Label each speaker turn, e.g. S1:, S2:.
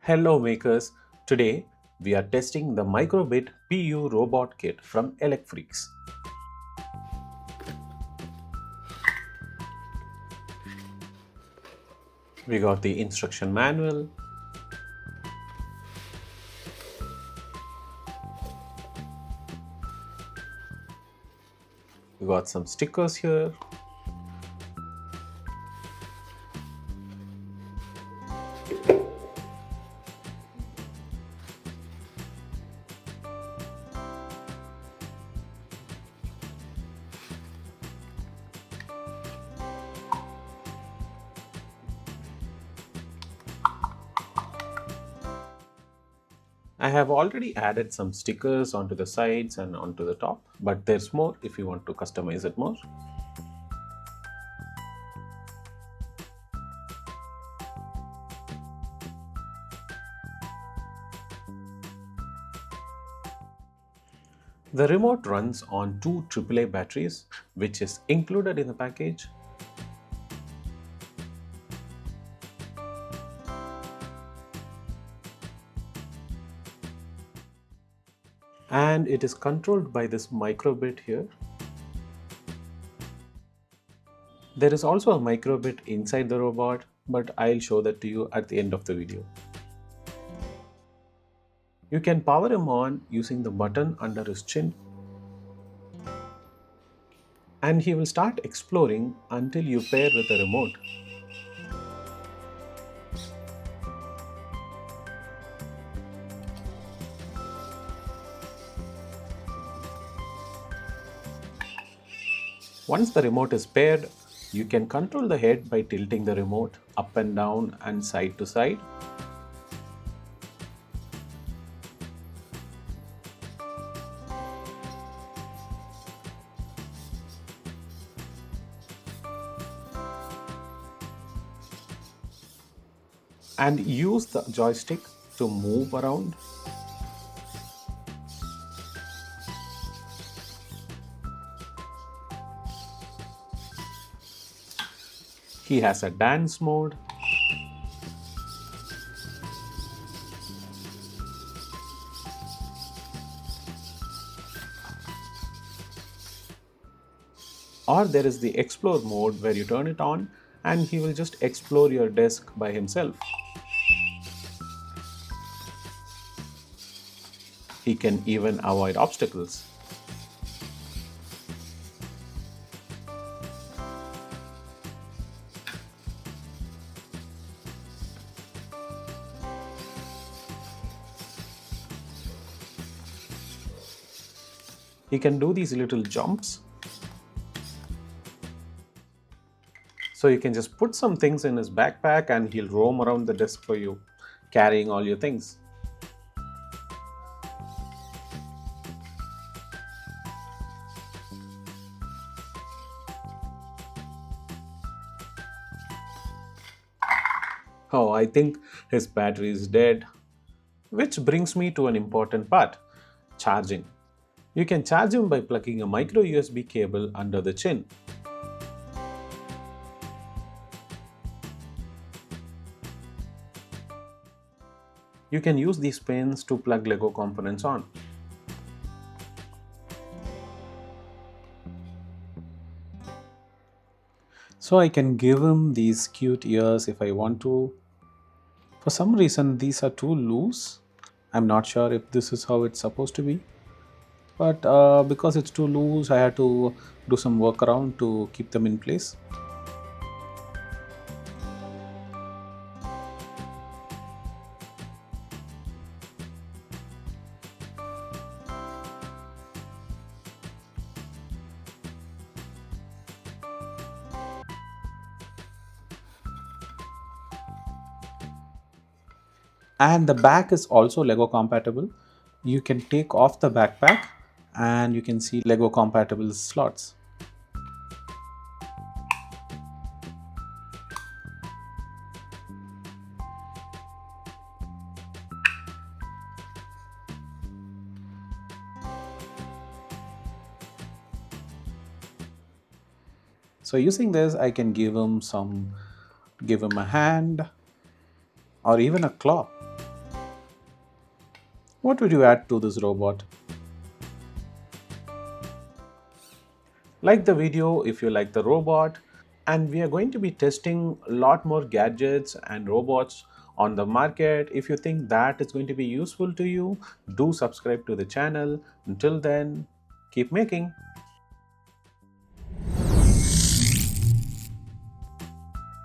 S1: Hello makers, today we are testing the microbit PU robot kit from ELECFREAKS. We got the instruction manual, we got some stickers here, I have already added some stickers onto the sides and onto the top, but there's more if you want to customize it more. The remote runs on two AAA batteries, which is included in the package. And it is controlled by this microbit here. There is also a microbit inside the robot, but I'll show that to you at the end of the video. You can power him on using the button under his chin, and he will start exploring until you pair with the remote. Once the remote is paired, you can control the head by tilting the remote up and down and side to side. And use the joystick to move around. He has a dance mode. Or there is the explore mode where you turn it on and he will just explore your desk by himself. He can even avoid obstacles. He can do these little jumps. So you can just put some things in his backpack and he'll roam around the desk for you, carrying all your things. Oh, I think his battery is dead. Which brings me to an important part, charging. You can charge him by plugging a micro USB cable under the chin. You can use these pins to plug Lego components on. So I can give him these cute ears if I want to. For some reason these are too loose. I'm not sure if this is how it's supposed to be. But because it's too loose, I had to do some workaround to keep them in place. And the back is also Lego compatible. You can take off the backpack and you can see Lego compatible slots. So using this, I can give him a hand or even a claw. What would you add to this robot? Like the video if you like the robot, and we are going to be testing a lot more gadgets and robots on the market. If you think that is going to be useful to you, do subscribe to the channel. Until then, keep making.